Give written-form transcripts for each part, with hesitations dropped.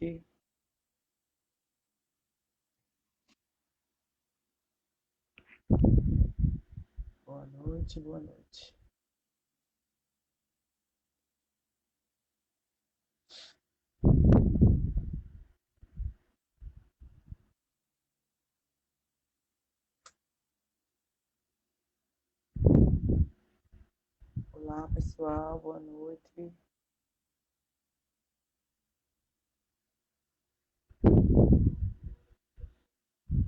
noite. Boa noite, boa noite. Olá, pessoal, boa noite.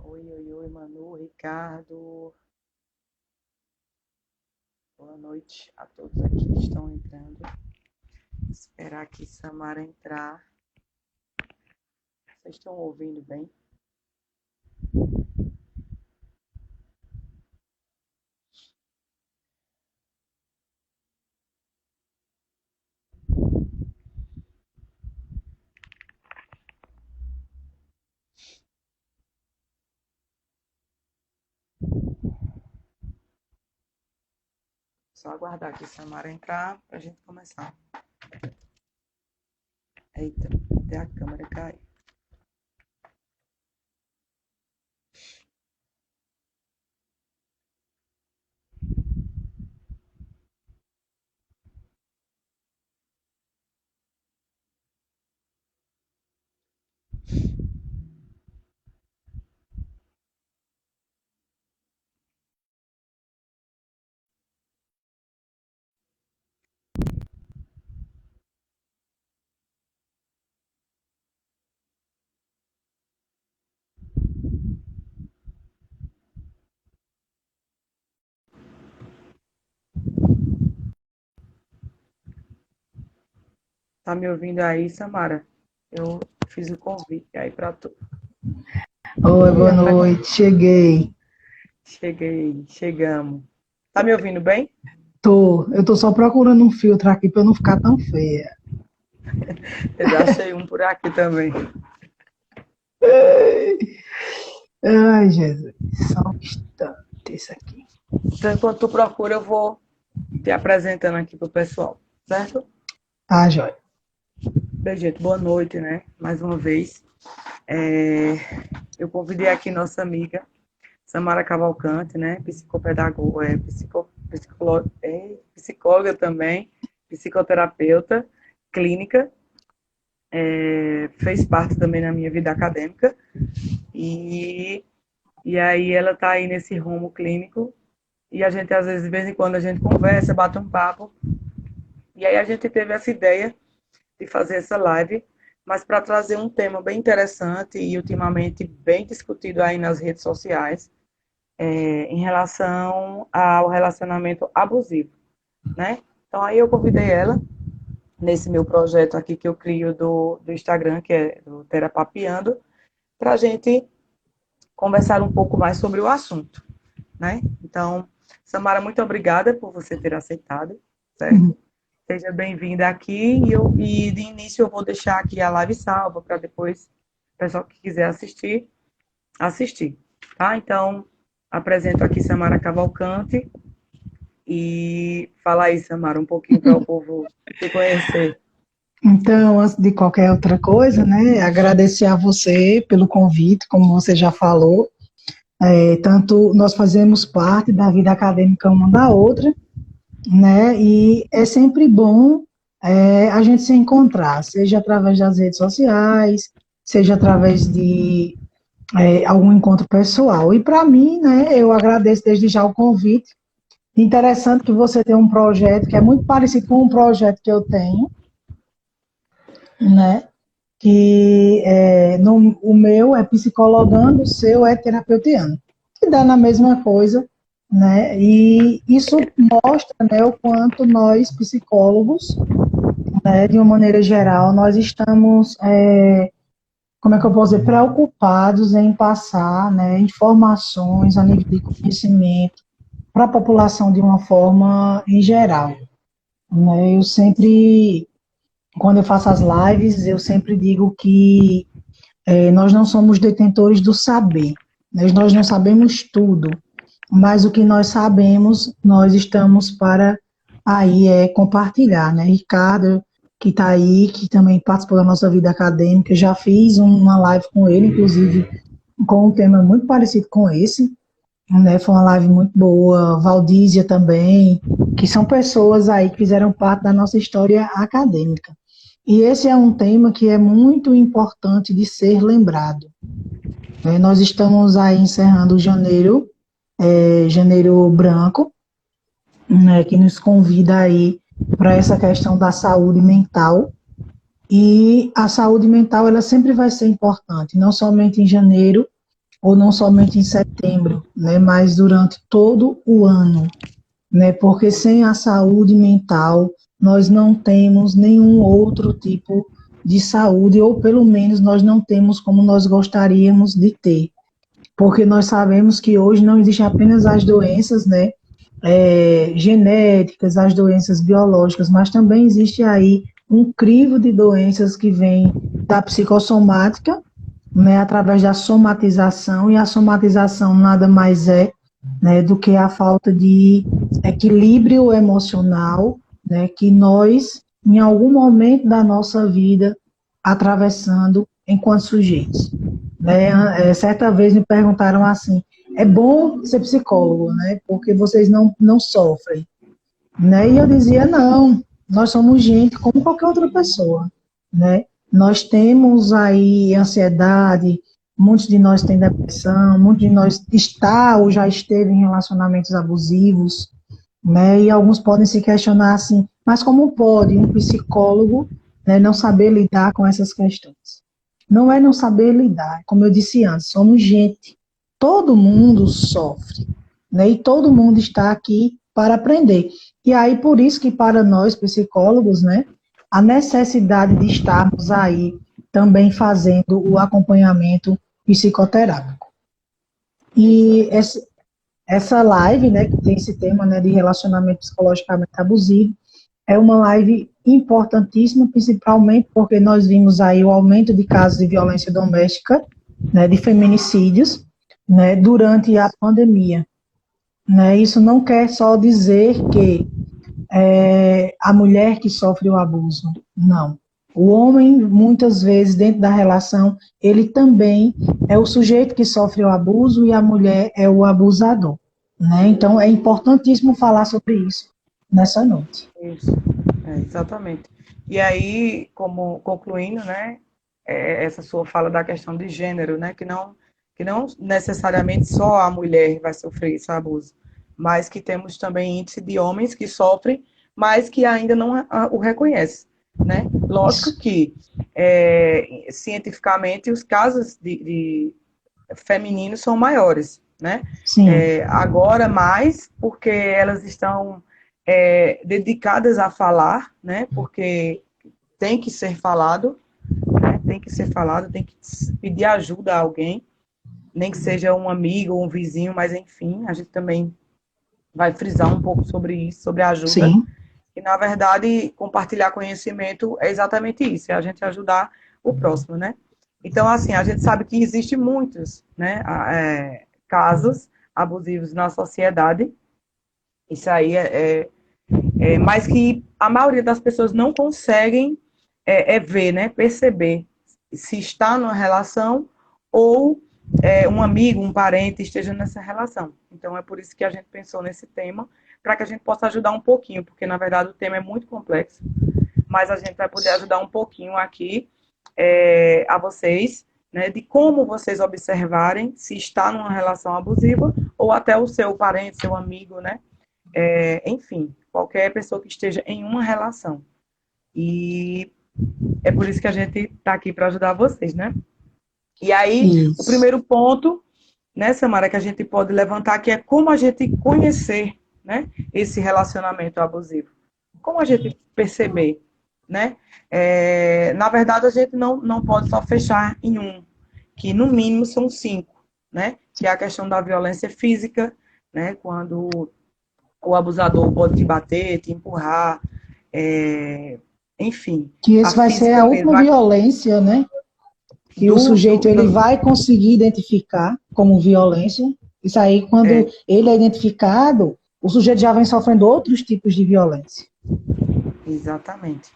Oi, Manu, Ricardo. Boa noite a todos aqui que estão entrando. Esperar aqui Samara entrar. Vocês estão ouvindo bem? Só aguardar aqui Samara entrar para a gente começar. Eita, até a câmera caiu. Tá me ouvindo aí, Samara? Eu fiz o convite aí para tu. Oi, boa noite, cheguei. Chegamos. Tá me ouvindo bem? Eu tô só procurando um filtro aqui para eu não ficar tão feia. Eu já achei um por aqui também. Ai, Jesus, só um instante isso aqui. Então, enquanto tu procura, eu vou te apresentando aqui pro pessoal, certo? Tá, joia. Bem, gente, boa noite, né? Mais uma vez. Eu convidei aqui nossa amiga Samara Cavalcante, né? Psicopedagoga, psicóloga também, psicoterapeuta, clínica, fez parte também na minha vida acadêmica. E aí ela tá aí nesse rumo clínico. E a gente, às vezes, de vez em quando, a gente conversa, bate um papo. E aí a gente teve essa ideia de fazer essa live, mas para trazer um tema bem interessante e ultimamente bem discutido aí nas redes sociais, em relação ao relacionamento abusivo, né? Então aí eu convidei ela nesse meu projeto aqui que eu crio do Instagram, que é do Terapapiando, para a gente conversar um pouco mais sobre o assunto, né? Então, Samara, muito obrigada por você ter aceitado, certo? Seja bem-vinda aqui e de início eu vou deixar aqui a live salva para depois o pessoal que quiser assistir, tá? Então, apresento aqui Samara Cavalcante e fala aí, Samara, um pouquinho para o povo te conhecer. Então, antes de qualquer outra coisa, né, agradecer a você pelo convite, como você já falou. Tanto nós fazemos parte da vida acadêmica uma da outra, né, e é sempre bom a gente se encontrar, seja através das redes sociais, seja através de algum encontro pessoal. E para mim, né, eu agradeço desde já o convite. Interessante que você tem um projeto que é muito parecido com um projeto que eu tenho, né? O meu é psicologando, o seu é terapeutiano, que dá na mesma coisa, né? E isso mostra, né, o quanto nós psicólogos, né, de uma maneira geral, nós estamos como é que eu posso dizer, preocupados em passar, né, informações a nível de conhecimento para a população de uma forma em geral. Né? Eu sempre, quando eu faço as lives, eu sempre digo que nós não somos detentores do saber, né? Nós não sabemos tudo, mas o que nós sabemos, nós estamos para aí compartilhar, né? Ricardo, que está aí, que também participou da nossa vida acadêmica. Já fiz uma live com ele, inclusive, com um tema muito parecido com esse, né? Foi uma live muito boa. Valdísia também, que são pessoas aí que fizeram parte da nossa história acadêmica. E esse é um tema que é muito importante de ser lembrado. Nós estamos aí encerrando janeiro, janeiro branco, né, que nos convida aí para essa questão da saúde mental. E a saúde mental, ela sempre vai ser importante, não somente em janeiro ou não somente em setembro, né, mas durante todo o ano, né, porque sem a saúde mental nós não temos nenhum outro tipo de saúde, ou pelo menos nós não temos como nós gostaríamos de ter, porque nós sabemos que hoje não existem apenas as doenças, né, genéticas, as doenças biológicas, mas também existe aí um crivo de doenças que vem da psicossomática, né, através da somatização, e a somatização nada mais é, né, do que a falta de equilíbrio emocional, né, que nós, em algum momento da nossa vida, atravessando enquanto sujeitos. Né? Certa vez me perguntaram assim, é bom ser psicólogo, né, porque vocês não sofrem. Né? E eu dizia, não, nós somos gente como qualquer outra pessoa, né? Nós temos aí ansiedade, muitos de nós têm depressão, muitos de nós está ou já esteve em relacionamentos abusivos, né? E alguns podem se questionar assim, mas como pode um psicólogo, né, não saber lidar com essas questões? Não é não saber lidar, como eu disse antes, somos gente, todo mundo sofre, né? E todo mundo está aqui para aprender. E aí, por isso que para nós, psicólogos, né, a necessidade de estarmos aí também fazendo o acompanhamento psicoterápico. E essa live, né, que tem esse tema, né, de relacionamento psicologicamente abusivo, é uma live importantíssima, principalmente porque nós vimos aí o aumento de casos de violência doméstica, né, de feminicídios, né, durante a pandemia. Né? Isso não quer só dizer que a mulher que sofre o abuso, não. O homem, muitas vezes, dentro da relação, ele também é o sujeito que sofre o abuso e a mulher é o abusador. Né? Então, é importantíssimo falar sobre isso nessa noite. Isso, exatamente. E aí, como concluindo, né, essa sua fala da questão de gênero, né, que não necessariamente só a mulher vai sofrer esse abuso, mas que temos também índice de homens que sofrem, mas que ainda não o reconhecem, né? Lógico que, cientificamente, os casos de femininos são maiores, né? Sim. Agora mais, porque elas estão dedicadas a falar, né? Porque tem que ser falado, né? Tem que ser falado, tem que pedir ajuda a alguém, nem que seja um amigo ou um vizinho, mas enfim, a gente também vai frisar um pouco sobre isso, sobre a ajuda. Sim. E, na verdade, compartilhar conhecimento é exatamente isso, é a gente ajudar o próximo, né? Então, assim, a gente sabe que existem muitos, né, casos abusivos na sociedade, isso aí mas que a maioria das pessoas não conseguem ver, né, perceber se está numa relação ou um amigo, um parente esteja nessa relação. Então, é por isso que a gente pensou nesse tema, para que a gente possa ajudar um pouquinho, porque, na verdade, o tema é muito complexo, mas a gente vai poder ajudar um pouquinho aqui a vocês, né, de como vocês observarem se está numa relação abusiva, ou até o seu parente, seu amigo, né, enfim, qualquer pessoa que esteja em uma relação. E é por isso que a gente está aqui para ajudar vocês, né? E aí, o primeiro ponto, né, Samara, que a gente pode levantar aqui é como a gente conhecer, né, esse relacionamento abusivo. Como a gente perceber, né? Na verdade, a gente não pode só fechar em um, que no mínimo são 5, né? Que é a questão da violência física, né? Quando o abusador pode te bater, te empurrar, enfim. Que esse vai ser a última violência, né? Que o sujeito ele vai conseguir identificar como violência. Isso aí, quando ele é identificado, o sujeito já vem sofrendo outros tipos de violência. Exatamente.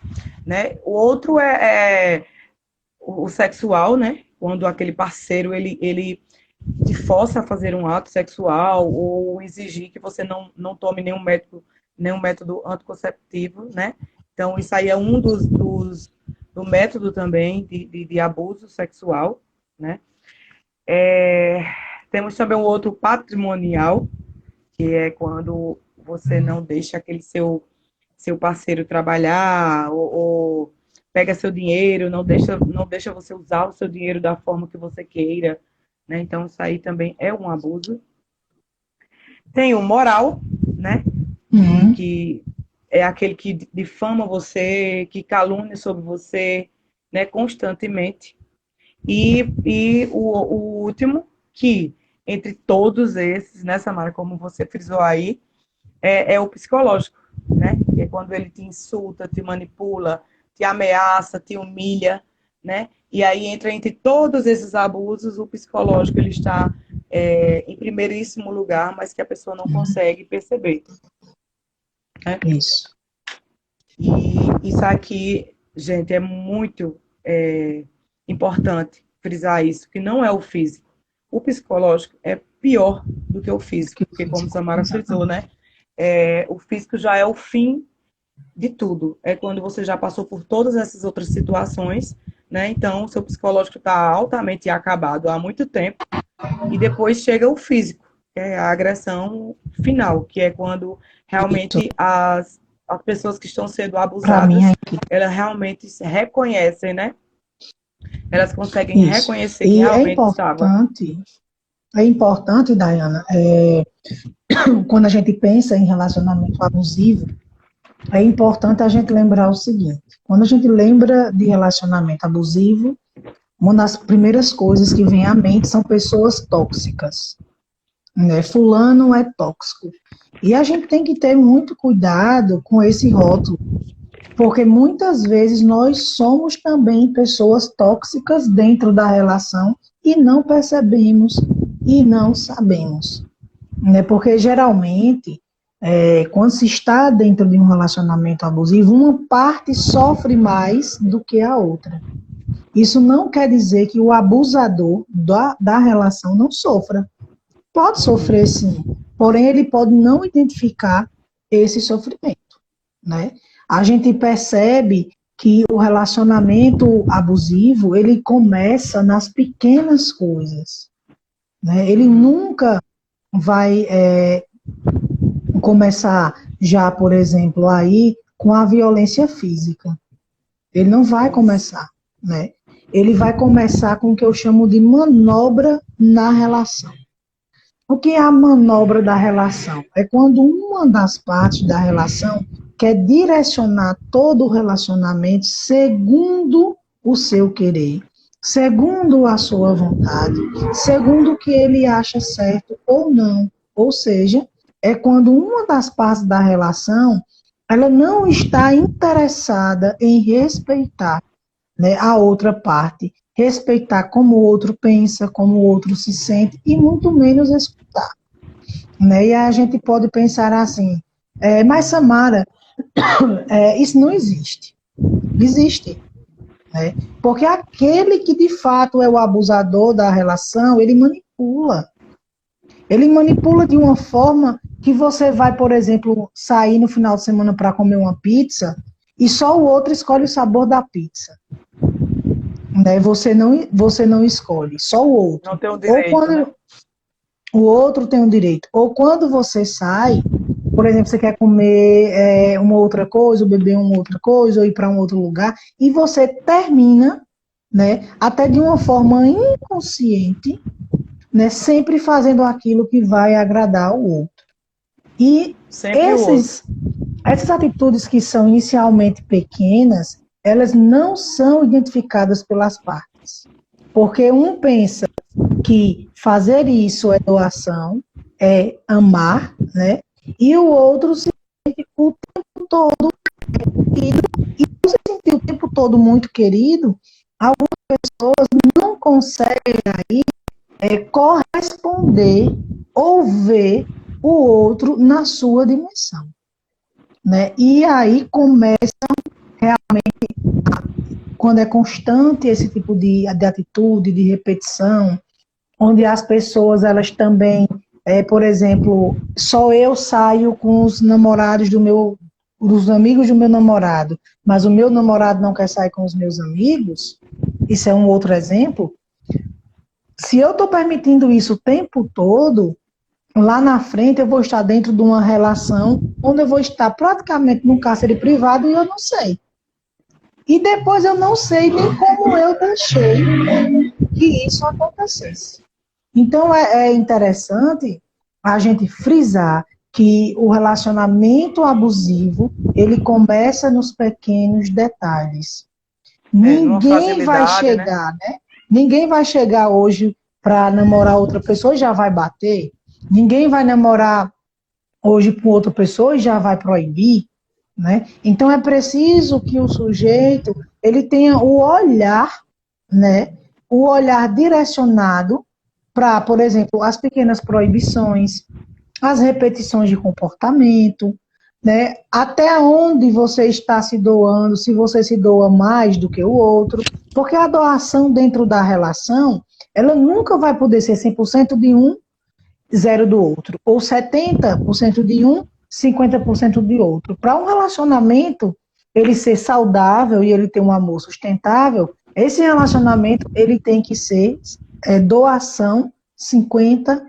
Né? O outro é o sexual, né? Quando aquele parceiro ele te força a fazer um ato sexual ou exigir que você não tome nenhum método anticonceptivo, né? Então, isso aí é um do método também de abuso sexual, né? Temos também um outro patrimonial, que é quando você não deixa aquele seu parceiro trabalhar ou pega seu dinheiro, não deixa você usar o seu dinheiro da forma que você queira, né? Então isso aí também é um abuso. Tem o moral, né? Que é aquele que difama você, que calúnia sobre você, né, constantemente. E o último, que entre todos esses, né, Samara, como você frisou aí, é o psicológico, né? Que é quando ele te insulta, te manipula, te ameaça, te humilha, né? E aí entra entre todos esses abusos, o psicológico ele está em primeiríssimo lugar, mas que a pessoa não consegue perceber. Né? Isso. E isso aqui, gente, é muito importante frisar isso, que não é o físico. O psicológico é pior do que o físico, porque como Samara frisou, né? O físico já é o fim de tudo. É quando você já passou por todas essas outras situações, né? Então, o seu psicológico está altamente acabado há muito tempo. E depois chega o físico, que é a agressão final, que é quando realmente as pessoas que estão sendo abusadas, elas realmente se reconhecem, né? Elas conseguem reconhecer que realmente estava. É importante, Dayana, quando a gente pensa em relacionamento abusivo, é importante a gente lembrar o seguinte: quando a gente lembra de relacionamento abusivo, uma das primeiras coisas que vem à mente são pessoas tóxicas. Né? Fulano é tóxico. E a gente tem que ter muito cuidado com esse rótulo, porque muitas vezes nós somos também pessoas tóxicas dentro da relação e não percebemos e não sabemos. Né? Porque geralmente, quando se está dentro de um relacionamento abusivo, uma parte sofre mais do que a outra. Isso não quer dizer que o abusador da relação não sofra. Pode sofrer sim, porém ele pode não identificar esse sofrimento, né? A gente percebe que o relacionamento abusivo, ele começa nas pequenas coisas, né? Ele nunca vai começar já, por exemplo, aí com a violência física. Ele não vai começar, né? Ele vai começar com o que eu chamo de manobra na relação. O que é a manobra da relação? É quando uma das partes da relação quer direcionar todo o relacionamento segundo o seu querer, segundo a sua vontade, segundo o que ele acha certo ou não. Ou seja, é quando uma das partes da relação ela não está interessada em respeitar, né, a outra parte, respeitar como o outro pensa, como o outro se sente e muito menos escutar. Né? E a gente pode pensar assim, mas Samara, isso não existe. Existe. Né? Porque aquele que de fato é o abusador da relação, ele manipula. Ele manipula de uma forma que você vai, por exemplo, sair no final de semana para comer uma pizza e só o outro escolhe o sabor da pizza. Né? Você não escolhe, só o outro. Não tem o direito, ou quando né? O outro tem um direito. Ou quando você sai, por exemplo, você quer comer uma outra coisa, ou beber uma outra coisa, ou ir para um outro lugar, e você termina, né, até de uma forma inconsciente, né, sempre fazendo aquilo que vai agradar o outro. E essas atitudes que são inicialmente pequenas, elas não são identificadas pelas partes. Porque um pensa que fazer isso é doação, é amar, né? E o outro se sente o tempo todo querido. E por se sentir o tempo todo muito querido, algumas pessoas não conseguem aí corresponder ou ver o outro na sua dimensão. né? E aí começa realmente, quando é constante esse tipo de atitude, de repetição, onde as pessoas, elas também, por exemplo, só eu saio com os namorados dos amigos do meu namorado, mas o meu namorado não quer sair com os meus amigos, isso é um outro exemplo. Se eu estou permitindo isso o tempo todo, lá na frente eu vou estar dentro de uma relação onde eu vou estar praticamente num cárcere privado e eu não sei. E depois eu não sei nem como eu deixei que isso acontecesse. Então é interessante a gente frisar que o relacionamento abusivo, ele começa nos pequenos detalhes. Numa Ninguém vai facilidade, né? chegar, né? Ninguém vai chegar hoje para namorar outra pessoa e já vai bater. Ninguém vai namorar hoje com outra pessoa e já vai proibir, né? Então é preciso que o sujeito ele tenha o olhar, né? O olhar direcionado para, por exemplo, as pequenas proibições, as repetições de comportamento, né? Até onde você está se doando, se você se doa mais do que o outro, porque a doação dentro da relação, ela nunca vai poder ser 100% de um, zero do outro, ou 70% de um, 50% de outro. Para um relacionamento ele ser saudável e ele ter um amor sustentável, esse relacionamento ele tem que ser doação 50%.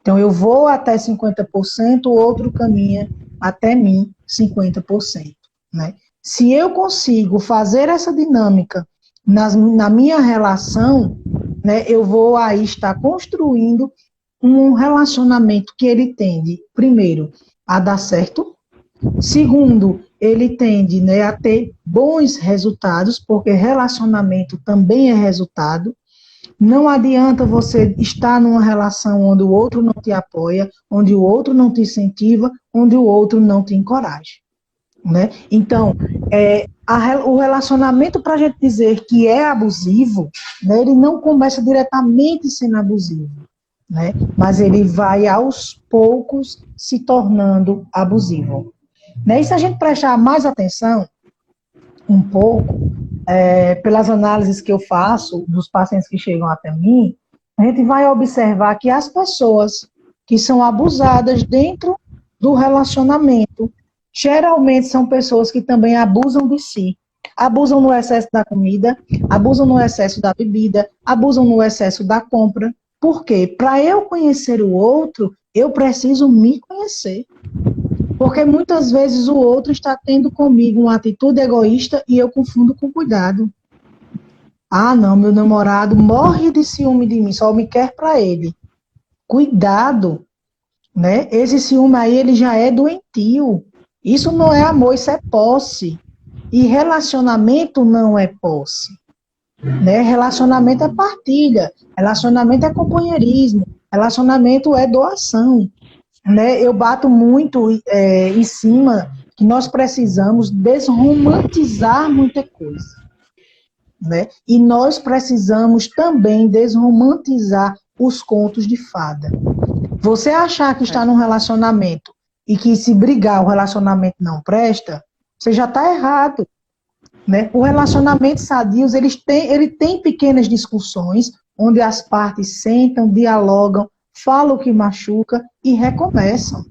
Então eu vou até 50%, o outro caminha até mim 50%. Né? Se eu consigo fazer essa dinâmica na minha relação, né, eu vou aí estar construindo um relacionamento que ele tende, primeiro, a dar certo, segundo, ele tende, né, a ter bons resultados, porque relacionamento também é resultado. Não adianta você estar numa relação onde o outro não te apoia, onde o outro não te incentiva, onde o outro não te encoraja. Né? Então, o relacionamento, para a gente dizer que é abusivo, né, ele não começa diretamente sendo abusivo, né, mas ele vai aos poucos se tornando abusivo. Né? E se a gente prestar mais atenção um pouco, pelas análises que eu faço dos pacientes que chegam até mim, a gente vai observar que as pessoas que são abusadas dentro do relacionamento, geralmente são pessoas que também abusam de si. Abusam no excesso da comida, abusam no excesso da bebida, abusam no excesso da compra. Por quê? Para eu conhecer o outro, eu preciso me conhecer. Porque muitas vezes o outro está tendo comigo uma atitude egoísta e eu confundo com cuidado. Ah, não, meu namorado morre de ciúme de mim, só me quer para ele. Cuidado, né? Esse ciúme aí, ele já é doentio. Isso não é amor, isso é posse. E relacionamento não é posse. Né? Relacionamento é partilha, relacionamento é companheirismo, relacionamento é doação. Né? Eu bato muito em cima que nós precisamos desromantizar muita coisa. Né? E nós precisamos também desromantizar os contos de fada. Você achar que está num relacionamento e que se brigar o relacionamento não presta, você já está errado. Né? O relacionamento sadio, ele tem pequenas discussões onde as partes sentam, dialogam, falam o que machuca e recomeçam.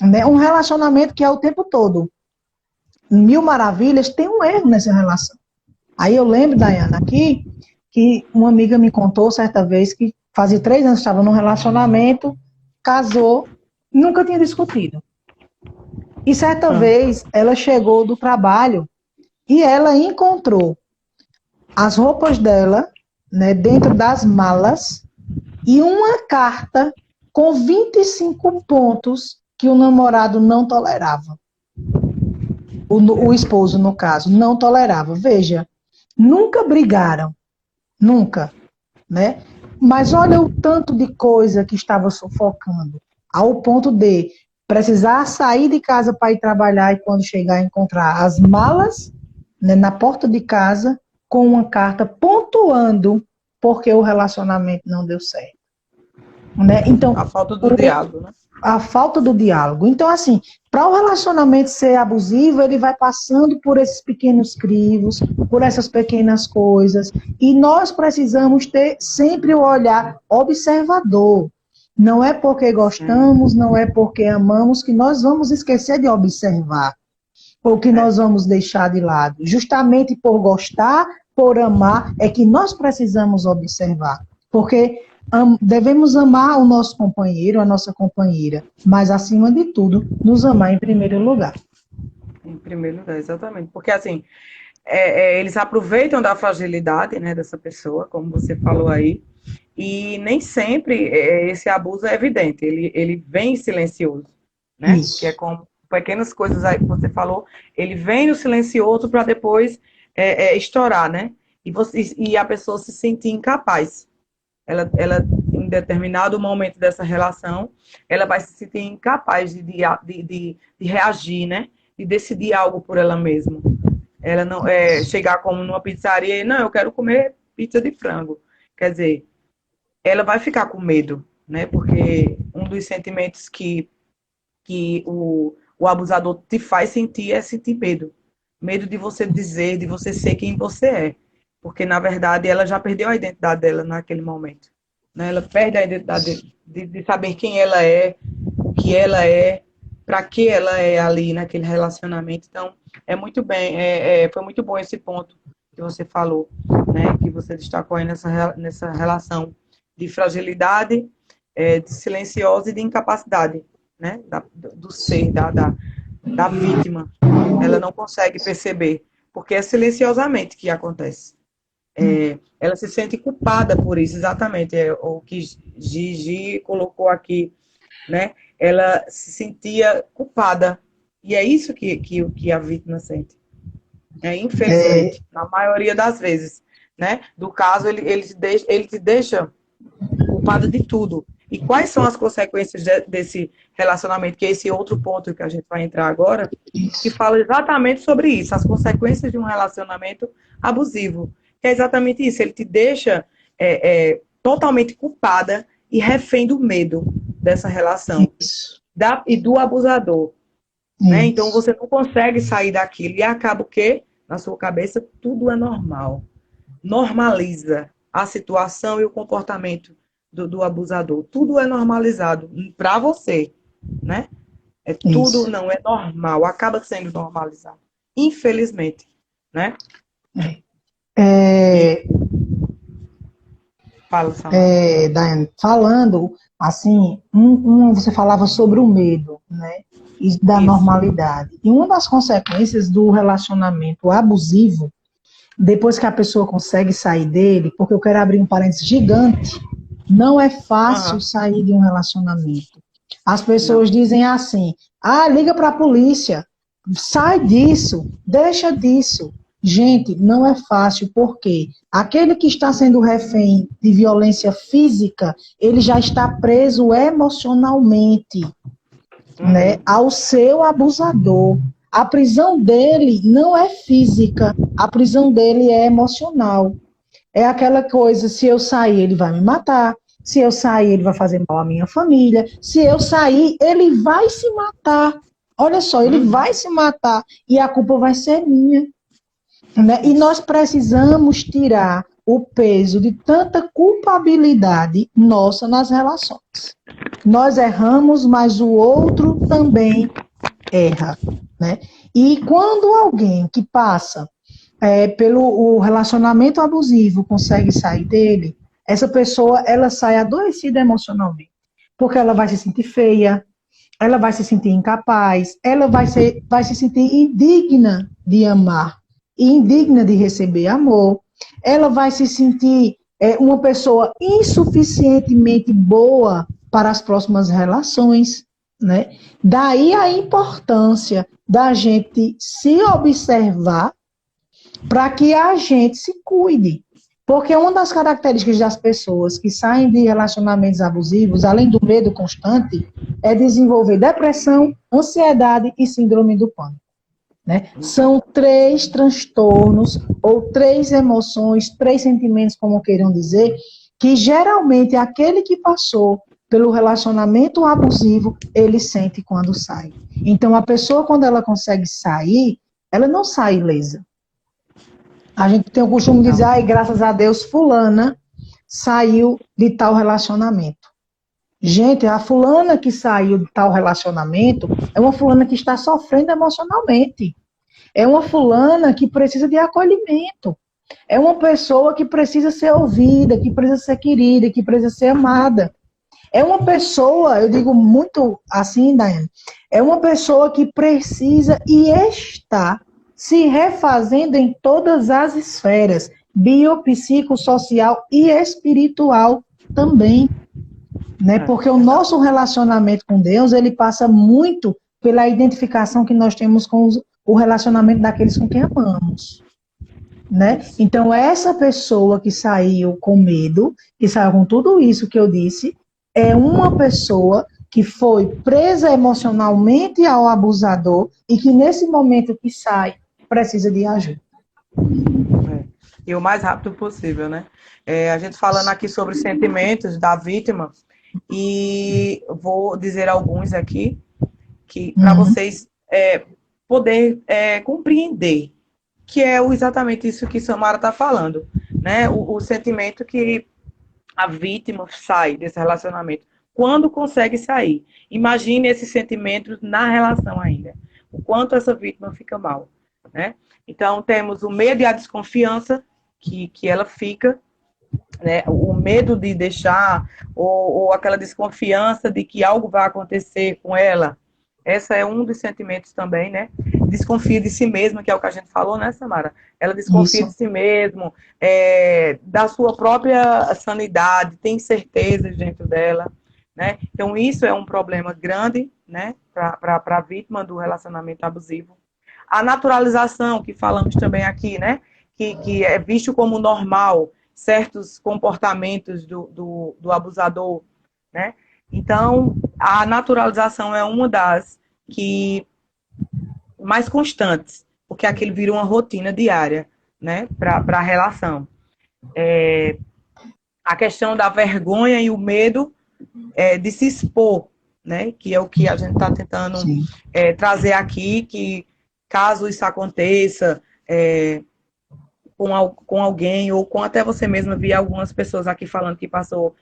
Né? Um relacionamento que é o tempo todo mil maravilhas, tem um erro nessa relação. Aí eu lembro, Dayana, aqui, que uma amiga me contou certa vez que fazia 3 anos que estava num relacionamento, casou, nunca tinha discutido. E certa vez ela chegou do trabalho e ela encontrou as roupas dela, né, dentro das malas e uma carta com 25 pontos que o namorado não tolerava. O esposo, no caso, não tolerava. Veja, nunca brigaram, nunca, né? Mas olha o tanto de coisa que estava sufocando, ao ponto de precisar sair de casa para ir trabalhar e quando chegar encontrar as malas, né, na porta de casa com uma carta pontuando porque o relacionamento não deu certo. Né? Então, A falta do diálogo, né? a falta do diálogo. Então, assim, para o relacionamento ser abusivo, ele vai passando por esses pequenos crivos, por essas pequenas coisas, e nós precisamos ter sempre o olhar observador. Não é porque gostamos, não é porque amamos que nós vamos esquecer de observar, ou que nós vamos deixar de lado. Justamente por gostar, por amar, é que nós precisamos observar. Porque devemos amar o nosso companheiro, a nossa companheira, mas, acima de tudo, nos amar em primeiro lugar. Em primeiro lugar, exatamente. Porque, assim, eles aproveitam da fragilidade, né, dessa pessoa, como você falou aí, e nem sempre esse abuso é evidente, ele vem silencioso, né? Isso. Que é como pequenas coisas aí que você falou, ele vem no silencioso para depois estourar, né? E a pessoa se sentir incapaz. Ela, em determinado momento dessa relação, ela vai se sentir incapaz de reagir, né? De decidir algo por ela mesma. Ela não chegar como numa pizzaria e, não, eu quero comer pizza de frango. Quer dizer, ela vai ficar com medo, né? Porque um dos sentimentos que o abusador te faz sentir é sentir medo. Medo de você dizer, de você ser quem você é. Porque, na verdade, ela já perdeu a identidade dela naquele momento. Né? Ela perde a identidade de saber quem ela é, o que ela é, para que ela é ali naquele relacionamento. Então, foi muito bom esse ponto que você falou, né? Que você destacou aí nessa relação de fragilidade, de silenciosa e de incapacidade, né? Do ser, da vítima. Ela não consegue perceber, porque é silenciosamente que acontece. Ela se sente culpada por isso, exatamente, o que Gigi colocou aqui, né? Ela se sentia culpada, e é isso que a vítima sente. Infelizmente, na maioria das vezes, né? Do caso, ele te deixa culpada de tudo. E quais são as consequências desse relacionamento, que é esse outro ponto que a gente vai entrar agora, que fala exatamente sobre isso, as consequências de um relacionamento abusivo. É exatamente isso, ele te deixa totalmente culpada e refém do medo dessa relação e do abusador. Né? Então você não consegue sair daquilo e acaba o quê? Na sua cabeça tudo é normal. Normaliza a situação e o comportamento do abusador. Tudo é normalizado para você, né? Tudo não é normal, acaba sendo normalizado. Infelizmente, né? Fala, Daiane, falando assim, você falava sobre o medo, né? E da normalidade. E uma das consequências do relacionamento abusivo, depois que a pessoa consegue sair dele, porque eu quero abrir um parênteses gigante, não é fácil sair de um relacionamento. As pessoas dizem assim, liga para a polícia, sai disso, deixa disso. Gente, não é fácil, porque aquele que está sendo refém de violência física, ele já está preso emocionalmente, né, ao seu abusador. A prisão dele não é física, a prisão dele é emocional. É aquela coisa, se eu sair, ele vai me matar, se eu sair, ele vai fazer mal à minha família, se eu sair, ele vai se matar. Olha só, ele vai se matar e a culpa vai ser minha. Né? E nós precisamos tirar o peso de tanta culpabilidade nossa nas relações. Nós erramos, mas o outro também erra. Né? E quando alguém que passa pelo relacionamento abusivo consegue sair dele, essa pessoa ela sai adoecida emocionalmente. Porque ela vai se sentir feia, ela vai se sentir incapaz, ela vai se sentir indigna de amar, indigna de receber amor, ela vai se sentir uma pessoa insuficientemente boa para as próximas relações, né? Daí a importância da gente se observar para que a gente se cuide. Porque uma das características das pessoas que saem de relacionamentos abusivos, além do medo constante, é desenvolver depressão, ansiedade e síndrome do pânico. Né? São 3 transtornos ou 3 emoções, 3 sentimentos, como queiram dizer, que geralmente aquele que passou pelo relacionamento abusivo, ele sente quando sai. Então, a pessoa, quando ela consegue sair, ela não sai ilesa. A gente tem o costume de dizer, ai, graças a Deus, fulana saiu de tal relacionamento. Gente, a fulana que saiu de tal relacionamento é uma fulana que está sofrendo emocionalmente. É uma fulana que precisa de acolhimento. É uma pessoa que precisa ser ouvida, que precisa ser querida, que precisa ser amada. É uma pessoa, eu digo muito assim, Daiane, é uma pessoa que precisa e está se refazendo em todas as esferas, biopsicossocial e espiritual também. Né? Porque o nosso relacionamento com Deus, ele passa muito pela identificação que nós temos com o relacionamento daqueles com quem amamos. Né? Então, essa pessoa que saiu com medo, que saiu com tudo isso que eu disse, é uma pessoa que foi presa emocionalmente ao abusador e que nesse momento que sai, precisa de ajuda. E o mais rápido possível, né? A gente falando aqui sobre os sentimentos da vítima, e vou dizer alguns aqui, que para vocês poder compreender, que é exatamente isso que Samara está falando, né? O sentimento que a vítima sai desse relacionamento, quando consegue sair. Imagine esse sentimento na relação ainda, o quanto essa vítima fica mal, né? Então, temos o medo e a desconfiança que ela fica, né? O medo de deixar, ou aquela desconfiança de que algo vai acontecer com ela. Essa é um dos sentimentos também, né? Desconfia de si mesma, que é o que a gente falou, né, Samara? Ela desconfia de si mesmo, da sua própria sanidade, tem certezas dentro dela, né? Então, isso é um problema grande, né, para a vítima do relacionamento abusivo. A naturalização, que falamos também aqui, né? Que é visto como normal certos comportamentos do abusador, né? Então, a naturalização é uma das que mais constantes, porque aquilo vira uma rotina diária, né, para a relação. A questão da vergonha e o medo de se expor, né, que é o que a gente está tentando trazer aqui, que caso isso aconteça com alguém, ou com até você mesma, vi algumas pessoas aqui falando que passou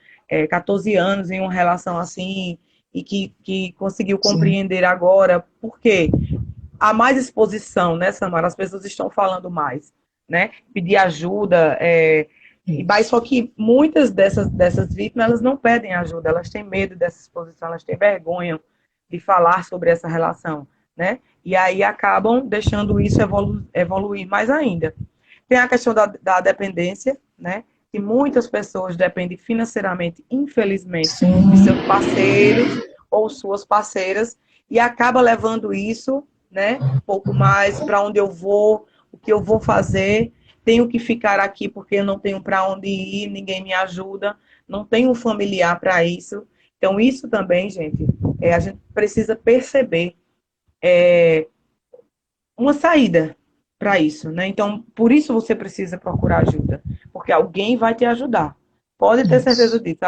14 anos em uma relação assim, e que conseguiu compreender agora. Por quê? Há mais exposição, né, Samara? As pessoas estão falando mais, né? Pedir ajuda, mas só que muitas dessas vítimas, elas não pedem ajuda, elas têm medo dessa exposição, elas têm vergonha de falar sobre essa relação, né? E aí acabam deixando isso evoluir mais ainda. Tem a questão da dependência, né? Que muitas pessoas dependem financeiramente, infelizmente, de seus parceiros ou suas parceiras, e acaba levando isso, né, um pouco mais para onde eu vou, o que eu vou fazer, tenho que ficar aqui porque eu não tenho para onde ir, ninguém me ajuda, não tenho um familiar para isso. Então, isso também, gente, a gente precisa perceber uma saída para isso, né? Então, por isso você precisa procurar ajuda, porque alguém vai te ajudar. Pode ter certeza disso.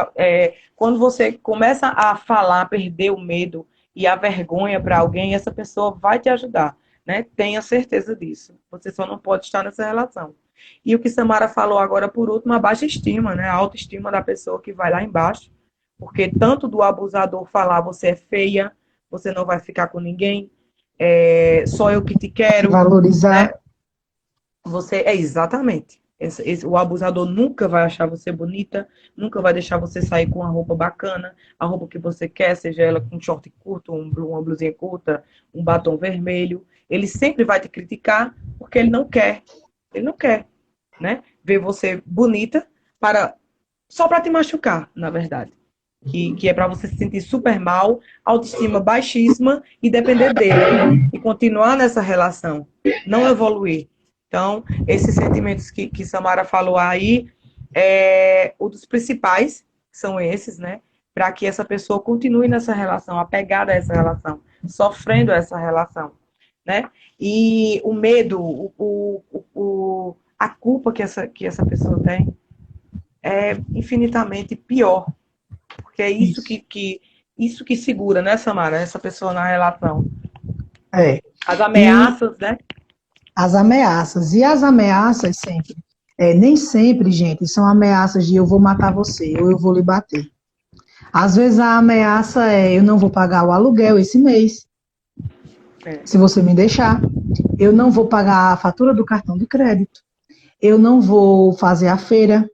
Quando você começa a falar, perder o medo e a vergonha para alguém, essa pessoa vai te ajudar, né? Tenha certeza disso. Você só não pode estar nessa relação. E o que Samara falou agora, por último, a baixa estima, né? A autoestima da pessoa que vai lá embaixo, porque tanto do abusador falar você é feia, você não vai ficar com ninguém, só eu que te quero. Valorizar. Né? Você exatamente. O abusador nunca vai achar você bonita, nunca vai deixar você sair com uma roupa bacana, a roupa que você quer, seja ela com um short curto, uma blusinha curta, um batom vermelho. Ele sempre vai te criticar porque ele não quer. Ele não quer, né? Ver você bonita só para te machucar, na verdade. Que é para você se sentir super mal, autoestima baixíssima e depender dele. E continuar nessa relação, não evoluir. Então, esses sentimentos que Samara falou aí, um dos principais são esses, né? Para que essa pessoa continue nessa relação, apegada a essa relação, sofrendo essa relação, né? E o medo, a culpa que essa pessoa tem é infinitamente pior, porque é isso que segura, né, Samara, essa pessoa na relação. É. As ameaças, né? As ameaças. E as ameaças sempre. Nem sempre, gente, são ameaças de eu vou matar você ou eu vou lhe bater. Às vezes a ameaça é eu não vou pagar o aluguel esse mês, se você me deixar. Eu não vou pagar a fatura do cartão de crédito. Eu não vou fazer a feira,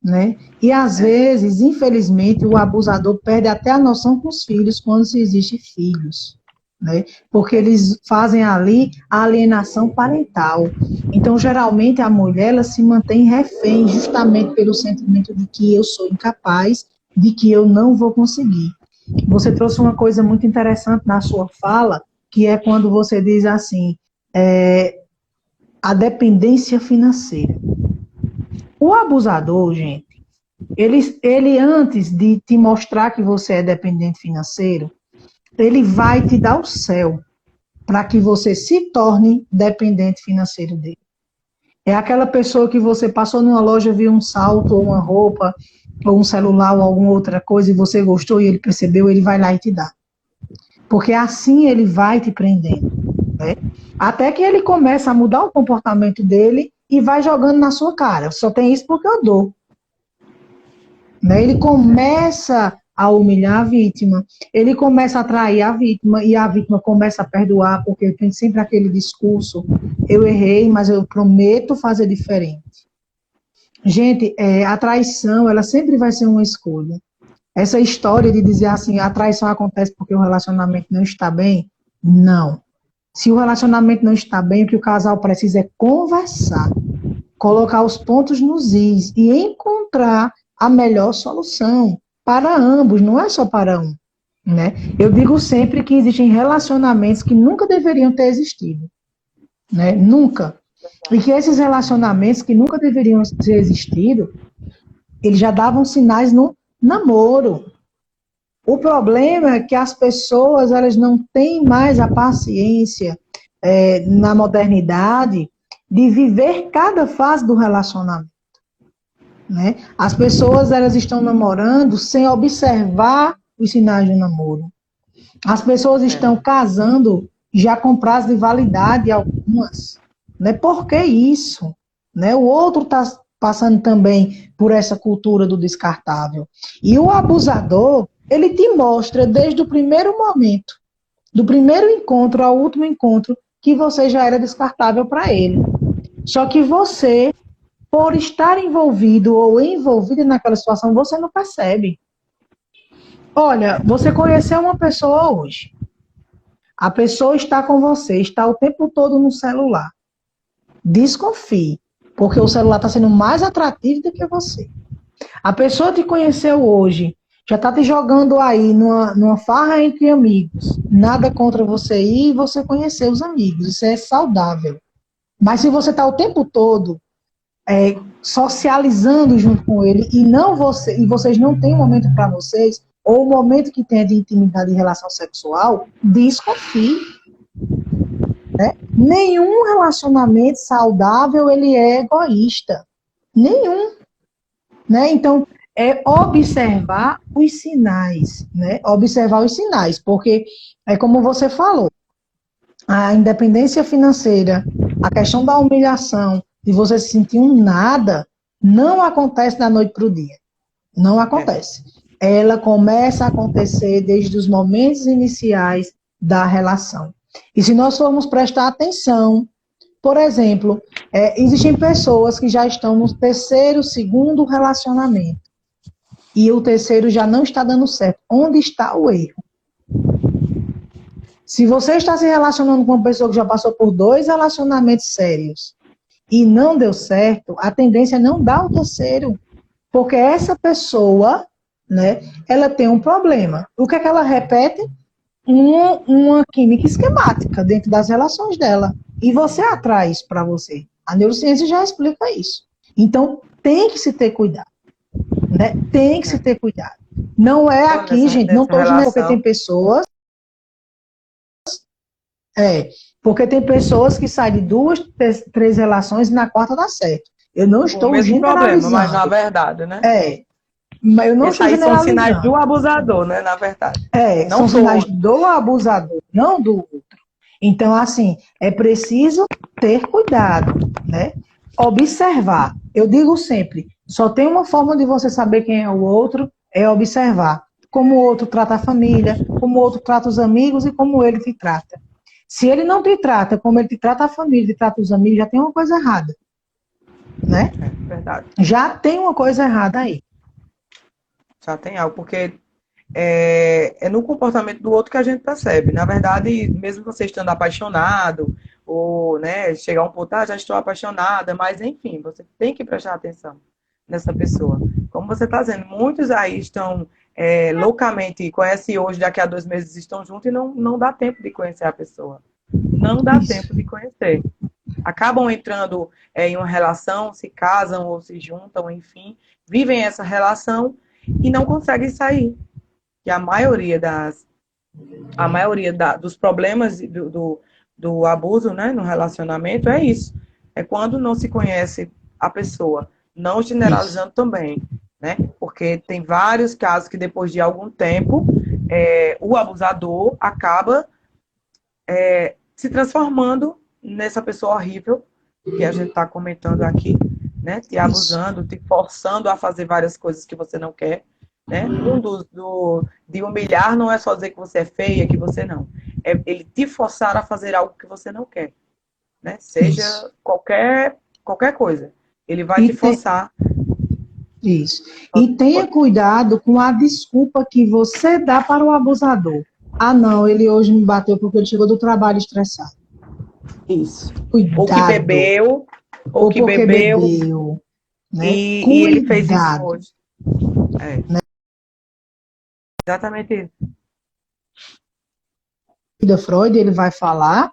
né? E às vezes, infelizmente, o abusador perde até a noção com os filhos quando se existe filhos, né? Porque eles fazem ali a alienação parental. Então, geralmente, a mulher ela se mantém refém justamente pelo sentimento de que eu sou incapaz, de que eu não vou conseguir. Você trouxe uma coisa muito interessante na sua fala, que é quando você diz assim, a dependência financeira. O abusador, gente, ele antes de te mostrar que você é dependente financeiro, ele vai te dar o céu para que você se torne dependente financeiro dele. É aquela pessoa que você passou numa loja, viu um salto, ou uma roupa, ou um celular, ou alguma outra coisa, e você gostou e ele percebeu, ele vai lá e te dá. Porque assim ele vai te prendendo, né? Até que ele começa a mudar o comportamento dele e vai jogando na sua cara. Só tem isso porque eu dou. Né? Ele começa a humilhar a vítima, ele começa a atrair a vítima e a vítima começa a perdoar, porque tem sempre aquele discurso, eu errei, mas eu prometo fazer diferente. Gente, a traição, ela sempre vai ser uma escolha. Essa história de dizer assim, a traição acontece porque o relacionamento não está bem, não. Se o relacionamento não está bem, o que o casal precisa é conversar, colocar os pontos nos is e encontrar a melhor solução para ambos, não é só para um, né? Eu digo sempre que existem relacionamentos que nunca deveriam ter existido, né? Nunca. E que esses relacionamentos que nunca deveriam ter existido, eles já davam sinais no namoro. O problema é que as pessoas elas não têm mais a paciência na modernidade de viver cada fase do relacionamento. Né? As pessoas elas estão namorando sem observar os sinais do namoro. As pessoas estão casando já com prazo de validade algumas. Né? Por que isso? Né? O outro está passando também por essa cultura do descartável. E o abusador, ele te mostra desde o primeiro momento, do primeiro encontro ao último encontro, que você já era descartável para ele. Só que você, por estar envolvido ou envolvida naquela situação, você não percebe. Olha, você conheceu uma pessoa hoje. A pessoa está com você, está o tempo todo no celular. Desconfie, porque o celular está sendo mais atrativo do que você. A pessoa te conheceu hoje, já está te jogando aí numa farra entre amigos. Nada contra você ir e você conhecer os amigos. Isso é saudável. Mas se você está o tempo todo socializando junto com ele e vocês não têm um momento para vocês, ou o momento que tem de intimidade e relação sexual, desconfie. Né? Nenhum relacionamento saudável ele é egoísta. Nenhum. Né? Então, observar os sinais. Né? Observar os sinais, porque é como você falou, a independência financeira, a questão da humilhação, de você se sentir um nada, não acontece da noite para o dia. Não acontece. Ela começa a acontecer desde os momentos iniciais da relação. E se nós formos prestar atenção, por exemplo, existem pessoas que já estão no terceiro, segundo relacionamento. E o terceiro já não está dando certo. Onde está o erro? Se você está se relacionando com uma pessoa que já passou por 2 relacionamentos sérios e não deu certo, a tendência é não dar o terceiro. Porque essa pessoa, né, ela tem um problema. O que é que ela repete? Uma química esquemática dentro das relações dela. E você atrai isso para você. A neurociência já explica isso. Então, tem que se ter cuidado. Né? Tem que se ter cuidado. Não é aqui, gente, não estou dizendo porque tem pessoas... porque tem pessoas que saem de 2, 3 relações e na quarta dá certo. Eu não estou generalizando. Problema, mas na verdade, né? Mas eu não Esses estou aí são sinais generalizando. do abusador, né, na verdade. Não São sinais todos. do abusador, não do outro. Então, assim, é preciso ter cuidado, né? Observar. Eu digo sempre, só tem uma forma de você saber quem é o outro, é observar. Como o outro trata a família, como o outro trata os amigos e como ele te trata. Se ele não te trata como ele te trata a família, te trata os amigos, já tem uma coisa errada, né? É verdade. Já tem uma coisa errada aí. Já tem algo, porque é no comportamento do outro que a gente percebe. Na verdade, mesmo você estando apaixonado, ou né, chegar a um ponto, já estou apaixonada, mas enfim, você tem que prestar atenção nessa pessoa. Como você está dizendo, muitos aí estão loucamente, conhecem hoje, daqui a 2 meses estão juntos e não dá tempo de conhecer a pessoa. Não dá Isso, tempo de conhecer. Acabam entrando em uma relação, se casam ou se juntam, enfim, vivem essa relação e não conseguem sair. Que dos problemas do abuso, né, no relacionamento é isso. É quando não se conhece a pessoa. Não isso. generalizando também, né? Porque tem vários casos que depois de algum tempo o abusador acaba se transformando nessa pessoa horrível que a gente está comentando aqui, né? Te Isso. abusando, te forçando a fazer várias coisas que você não quer, né? De humilhar não é só dizer que você é feia, que você não. É ele te forçar a fazer algo que você não quer, né? Isso. Seja qualquer coisa. Ele vai E te tem, forçar. isso. E tenha Pode. cuidado com a desculpa que você dá para o abusador. Ah, não, ele hoje me bateu porque ele chegou do trabalho estressado. Isso. Ou que Cuidado. bebeu, ou Ou que porque bebeu bebeu, né? e ele fez isso Cuidado. hoje. É, exatamente isso. Freud, ele vai falar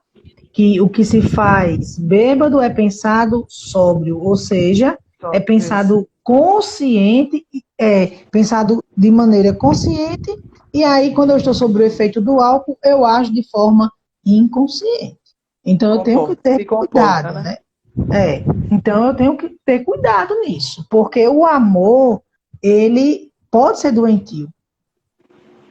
que o que se faz bêbado é pensado sóbrio, ou seja, é Só isso. pensado consciente, pensado de maneira consciente, e aí quando eu estou sob o efeito do álcool, eu ajo de forma inconsciente. Então eu tenho que ter Se comporta, cuidado, né? né? Então eu tenho que ter cuidado nisso, porque o amor, ele pode ser doentio,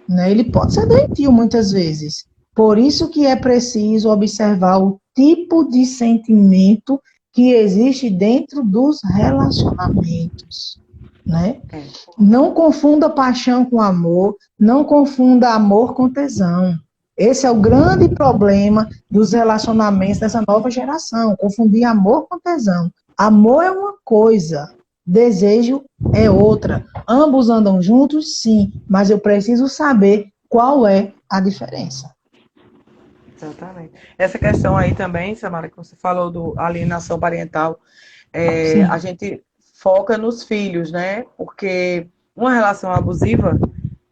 né? Ele pode ser doentio muitas vezes. Por isso que é preciso observar o tipo de sentimento que existe dentro dos relacionamentos, né? É. Não confunda paixão com amor, não confunda amor com tesão. Esse é o grande problema dos relacionamentos dessa nova geração, confundir amor com tesão. Amor é uma coisa, desejo é outra. Ambos andam juntos, sim, mas eu preciso saber qual é a diferença. Exatamente. Essa questão aí também, Samara, que você falou do alienação parental, a Sim, gente foca nos filhos, né? Porque uma relação abusiva,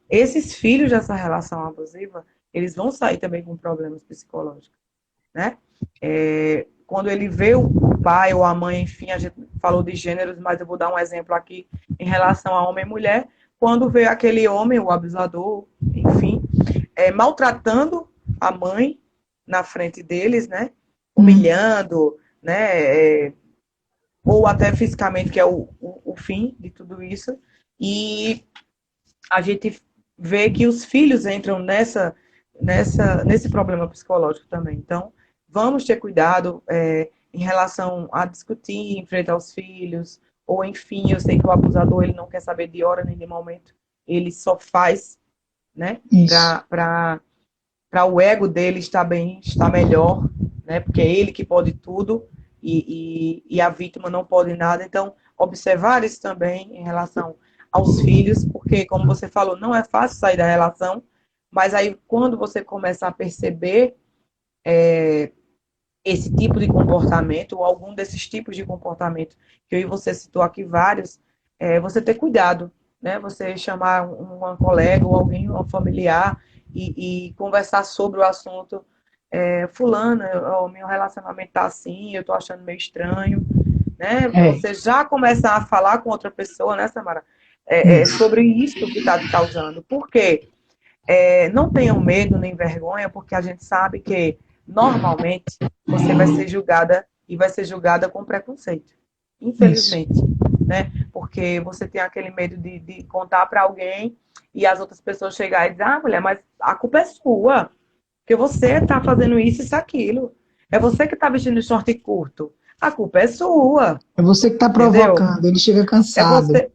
esses filhos dessa relação abusiva, eles vão sair também com problemas psicológicos, né? Quando ele vê o pai ou a mãe, enfim, a gente falou de gêneros, mas eu vou dar um exemplo aqui em relação a homem e mulher. Quando vê aquele homem, o abusador, enfim, maltratando a mãe na frente deles, né? Humilhando, né? Ou até fisicamente, que é o fim de tudo isso. E a gente vê que os filhos entram nesse problema psicológico também. Então, vamos ter cuidado em relação a discutir em frente aos filhos, ou enfim, eu sei que o abusador ele não quer saber de hora nem de momento, ele só faz, né, isso, para o ego dele estar bem, estar melhor, né, porque é ele que pode tudo e a vítima não pode nada. Então, observar isso também em relação aos filhos, porque, como você falou, não é fácil sair da relação, mas aí quando você começa a perceber esse tipo de comportamento, ou algum desses tipos de comportamento, que eu e você citou aqui vários, você ter cuidado, né? Você chamar uma colega ou alguém, um familiar, e conversar sobre o assunto. Fulano, o meu relacionamento tá assim, eu tô achando meio estranho, né? é, Você já começar a falar com outra pessoa, né, Samara? isso, Sobre isso que está te causando. Por quê? Não tenham medo nem vergonha, porque a gente sabe que, normalmente, você vai ser julgada e vai ser julgada com preconceito. isso, Infelizmente. Né? porque você tem aquele medo de contar para alguém e as outras pessoas chegarem e dizer, ah, mulher, mas a culpa é sua, porque você está fazendo isso e aquilo. É você que está vestindo short curto. A culpa é sua, É você que está entendeu? provocando, ele chega É cansado. você.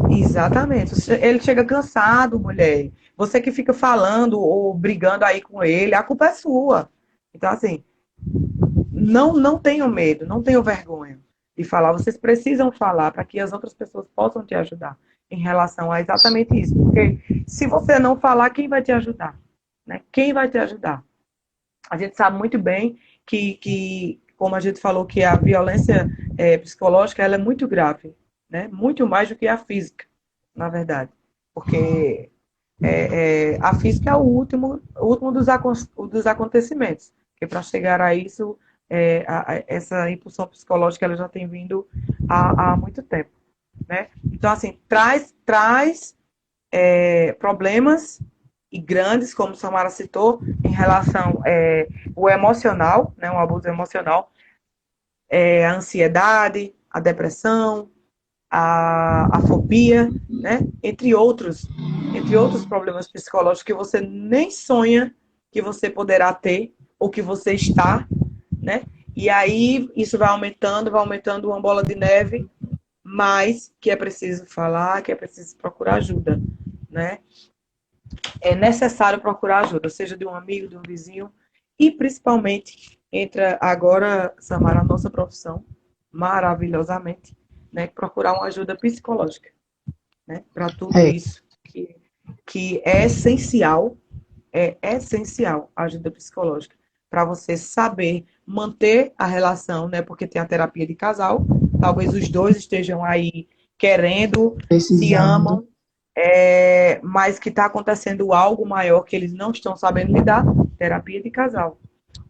Exatamente. Ele chega cansado, mulher. Você que fica falando ou brigando aí com ele, a culpa é sua. Então, assim, não tenham medo, não tenham vergonha de falar. Vocês precisam falar para que as outras pessoas possam te ajudar em relação a exatamente isso. Porque se você não falar, quem vai te ajudar? Né? Quem vai te ajudar? A gente sabe muito bem que como a gente falou, que a violência psicológica ela é muito grave, né? Muito mais do que a física, na verdade. Porque a física é o último dos acontecimentos. Porque para chegar a isso, essa impulsão psicológica ela já tem vindo há muito tempo. Né? Então, assim, traz problemas e grandes, como Samara citou, em relação ao emocional, né, um abuso emocional, a ansiedade, a depressão, a fobia, né, entre outros problemas psicológicos que você nem sonha que você poderá ter ou que você está, né? E aí isso vai aumentando uma bola de neve, mas que é preciso falar, que é preciso procurar ajuda, né? É necessário procurar ajuda, seja de um amigo, de um vizinho, e principalmente entra agora, Samara, a nossa profissão, maravilhosamente, né? Procurar uma ajuda psicológica, né? Para tudo É, isso que é essencial a ajuda psicológica para você saber manter a relação, né? Porque tem a terapia de casal, talvez os dois estejam aí querendo, se precisando. amam, mas que está acontecendo algo maior que eles não estão sabendo lidar, terapia de casal.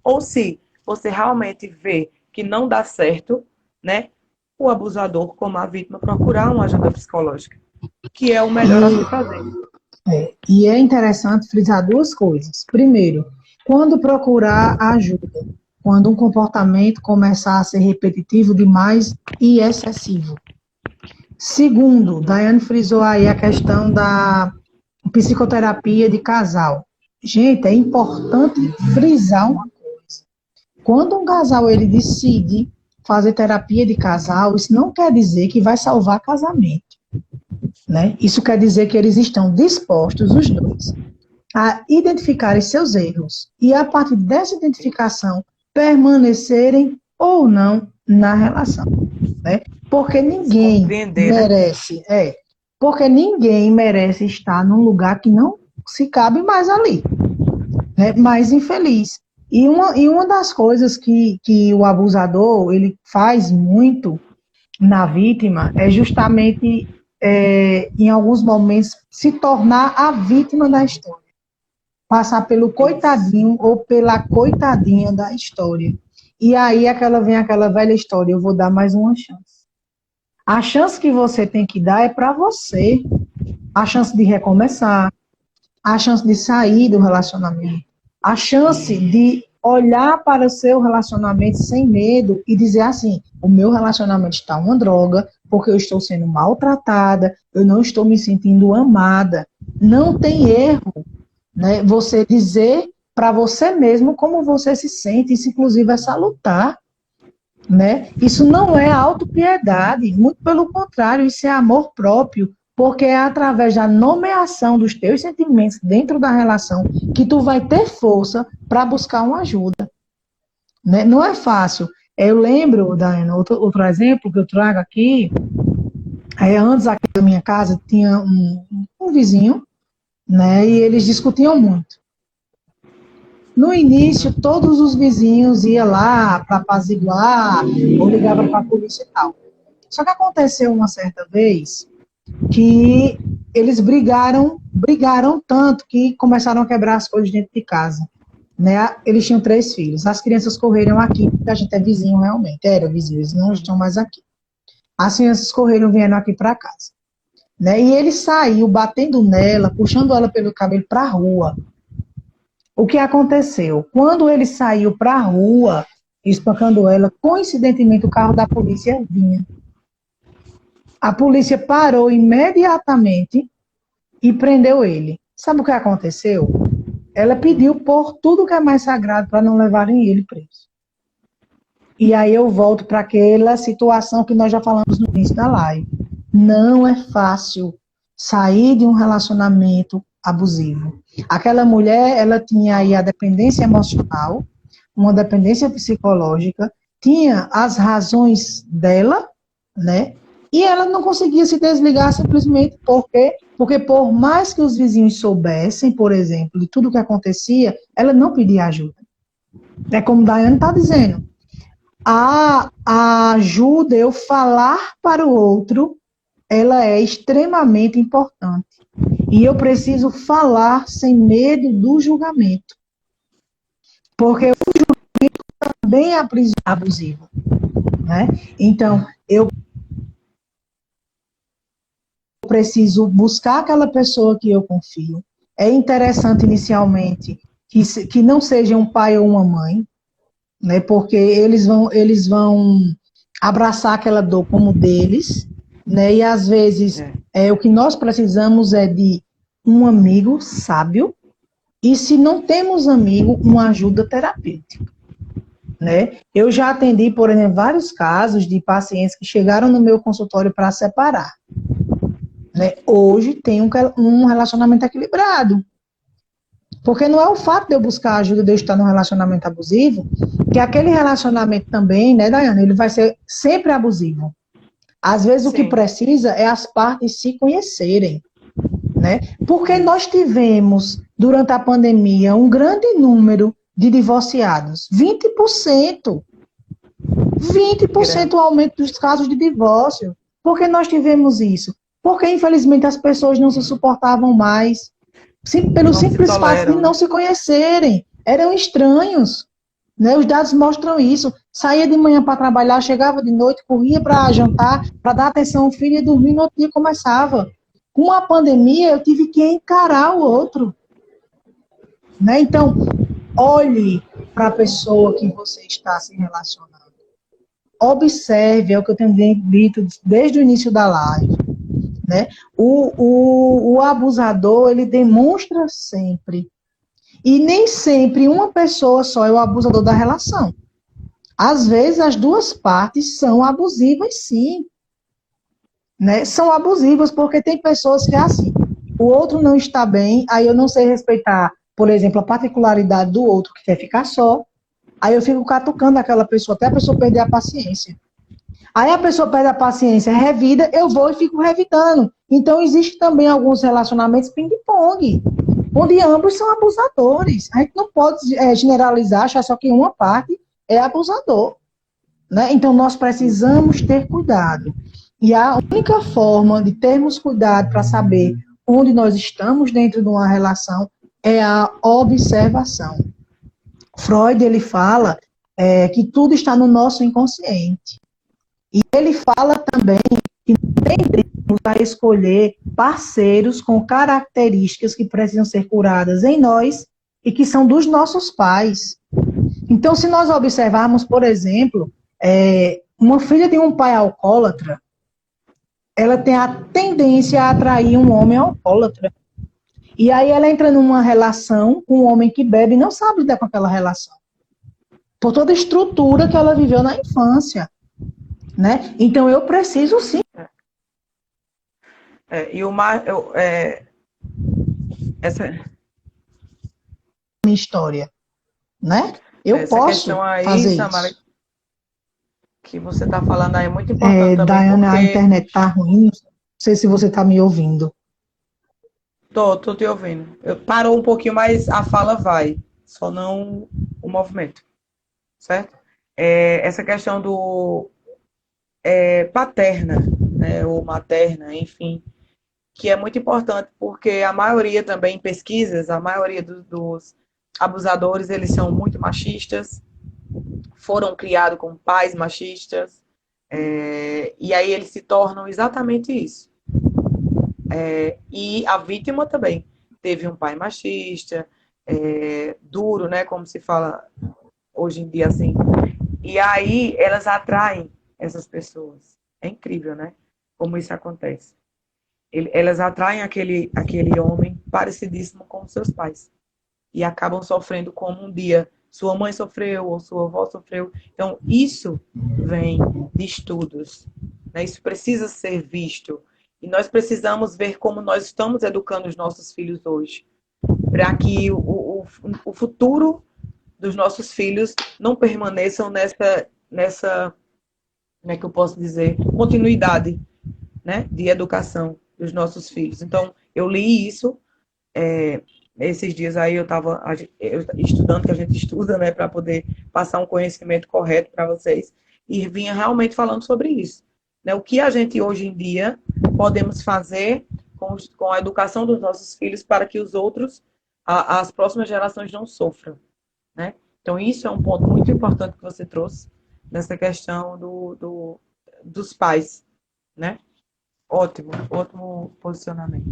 Ou se você realmente vê que não dá certo, né? O abusador, como a vítima, procurar uma ajuda psicológica, que é o melhor a se fazer. E é interessante frisar duas coisas. Primeiro, quando procurar ajuda, quando um comportamento começar a ser repetitivo demais e excessivo. Segundo, Daiane frisou aí a questão da psicoterapia de casal. Gente, é importante frisar uma coisa. Quando um casal ele decide fazer terapia de casal, isso não quer dizer que vai salvar casamento, né? Isso quer dizer que eles estão dispostos, os dois, a identificarem seus erros e, a partir dessa identificação, permanecerem ou não na relação, né? Porque Se ninguém compreender, né? merece, porque ninguém merece estar num lugar que não se cabe mais ali, né? Mais infeliz. E uma das coisas que o abusador ele faz muito na vítima é justamente, em alguns momentos, se tornar a vítima da história. Passar pelo Isso. coitadinho ou pela coitadinha da história. E aí vem aquela velha história, eu vou dar mais uma chance. A chance que você tem que dar é para você. A chance de recomeçar, a chance de sair do relacionamento, a chance de olhar para o seu relacionamento sem medo e dizer assim: o meu relacionamento está uma droga, porque eu estou sendo maltratada, eu não estou me sentindo amada. Não tem erro, né? Você dizer para você mesmo como você se sente, isso inclusive é salutar, né? Isso não é autopiedade, muito pelo contrário, isso é amor próprio, porque é através da nomeação dos teus sentimentos dentro da relação que tu vai ter força para buscar uma ajuda, né? Não é fácil. Eu lembro, Daiane, outro exemplo que eu trago aqui, antes aqui da minha casa tinha um vizinho, né? E eles discutiam muito. No início, todos os vizinhos iam lá para apaziguar, ou ligavam para a polícia e tal. Só que aconteceu uma certa vez que eles brigaram tanto que começaram a quebrar as coisas dentro de casa. Né? Eles tinham 3 filhos. As crianças correram aqui, porque a gente é vizinho realmente, era vizinho, eles não estão mais aqui. As crianças correram, vieram aqui para casa. Né? E ele saiu batendo nela, puxando ela pelo cabelo para a rua. O que aconteceu? Quando ele saiu para a rua, espancando ela, coincidentemente o carro da polícia vinha. A polícia parou imediatamente e prendeu ele. Sabe o que aconteceu? Ela pediu por tudo que é mais sagrado para não levarem ele preso. E aí eu volto para aquela situação que nós já falamos no início da live. Não é fácil sair de um relacionamento abusivo. Aquela mulher, ela tinha aí a dependência emocional, uma dependência psicológica, tinha as razões dela, né? E ela não conseguia se desligar simplesmente porque por mais que os vizinhos soubessem, por exemplo, de tudo que acontecia, ela não pedia ajuda. É como a Daiane está dizendo. A ajuda, eu falar para o outro, ela é extremamente importante. E eu preciso falar sem medo do julgamento. Porque o julgamento também é abusivo. Né? Então, eu preciso buscar aquela pessoa que eu confio. É interessante, inicialmente, que não seja um pai ou uma mãe, né? Porque eles vão abraçar aquela dor como deles, né? E às vezes o que nós precisamos é de um amigo sábio, e se não temos amigo, uma ajuda terapêutica. Né? Eu já atendi, por exemplo, vários casos de pacientes que chegaram no meu consultório para separar. Né? Hoje tem um relacionamento equilibrado. Porque não é o fato de eu buscar ajuda, de eu estar num relacionamento abusivo, que aquele relacionamento também, né, Daiane, ele vai ser sempre abusivo. Às vezes o que precisa é as partes se conhecerem. Né? Porque nós tivemos, durante a pandemia, um grande número de divorciados. 20%. 20% o aumento dos casos de divórcio. Por que nós tivemos isso? Porque, infelizmente, as pessoas não se suportavam mais. Pelo simples fato de não se conhecerem. Eram estranhos. Né? Os dados mostram isso. Saía de manhã para trabalhar, chegava de noite, corria para jantar, para dar atenção ao filho e dormir, no outro dia começava. Com a pandemia, eu tive que encarar o outro. Né? Então, olhe para a pessoa que você está se relacionando. Observe, é o que eu tenho dito desde o início da live. Né? O abusador, ele demonstra sempre. E nem sempre uma pessoa só é o abusador da relação. Às vezes, as duas partes são abusivas, sim. Né? São abusivas porque tem pessoas que é assim. O outro não está bem, aí eu não sei respeitar, por exemplo, a particularidade do outro que quer ficar só. Aí eu fico catucando aquela pessoa, até a pessoa perder a paciência. Aí a pessoa perde a paciência, revida, eu vou e fico revidando. Então, existe também alguns relacionamentos ping-pong, onde ambos são abusadores. A gente não pode generalizar, achar só que uma parte é abusador. Né? Então, nós precisamos ter cuidado. E a única forma de termos cuidado para saber onde nós estamos dentro de uma relação é a observação. Freud, ele fala que tudo está no nosso inconsciente. E ele fala também que tendemos a escolher parceiros com características que precisam ser curadas em nós e que são dos nossos pais. Então, se nós observarmos, por exemplo, uma filha de um pai alcoólatra, ela tem a tendência a atrair um homem alcoólatra. E aí ela entra numa relação com um homem que bebe e não sabe lidar com aquela relação. Por toda a estrutura que ela viveu na infância. Né? Então eu preciso sim. Essa minha história. Né? Eu posso aí, fazer Samara, isso. Que você está falando aí é muito importante também. Daiane, porque a internet está ruim. Não sei se você está me ouvindo. Tô te ouvindo. Parou um pouquinho, mas a fala vai. Só não o movimento. Certo? Essa questão do paterna, né, ou materna, enfim, que é muito importante, porque a maioria também, em pesquisas, a maioria dos abusadores, eles são muito machistas, foram criados com pais machistas, e aí eles se tornam exatamente isso. E a vítima também teve um pai machista, duro, né, como se fala hoje em dia assim, e aí elas atraem essas pessoas. É incrível, né? como isso acontece. Elas atraem aquele homem parecidíssimo com os seus pais e acabam sofrendo como um dia sua mãe sofreu ou sua avó sofreu. Então, isso vem de estudos, né? Isso precisa ser visto. E nós precisamos ver como nós estamos educando os nossos filhos hoje, para que o futuro dos nossos filhos não permaneçam nessa, como é que eu posso dizer, continuidade, né, de educação dos nossos filhos. Então, eu li isso, esses dias aí eu estava estudando, que a gente estuda, né, para poder passar um conhecimento correto para vocês, e vinha realmente falando sobre isso, né, o que a gente hoje em dia podemos fazer com a educação dos nossos filhos para que os outros, as próximas gerações não sofram, né? Então, isso é um ponto muito importante que você trouxe nessa questão dos pais, né? Ótimo, ótimo posicionamento.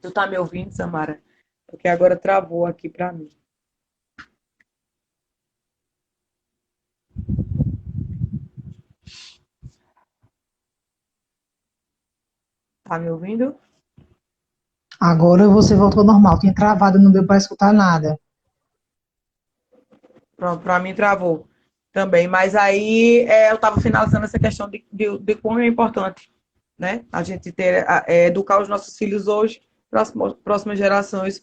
Tu tá me ouvindo, Samara? Porque agora travou aqui para mim. Tá me ouvindo? Agora você voltou ao normal. Tinha travado, não deu para escutar nada. Pronto, para mim travou também. Mas aí eu estava finalizando essa questão de como é importante, né? A gente educar os nossos filhos hoje, próximas gerações,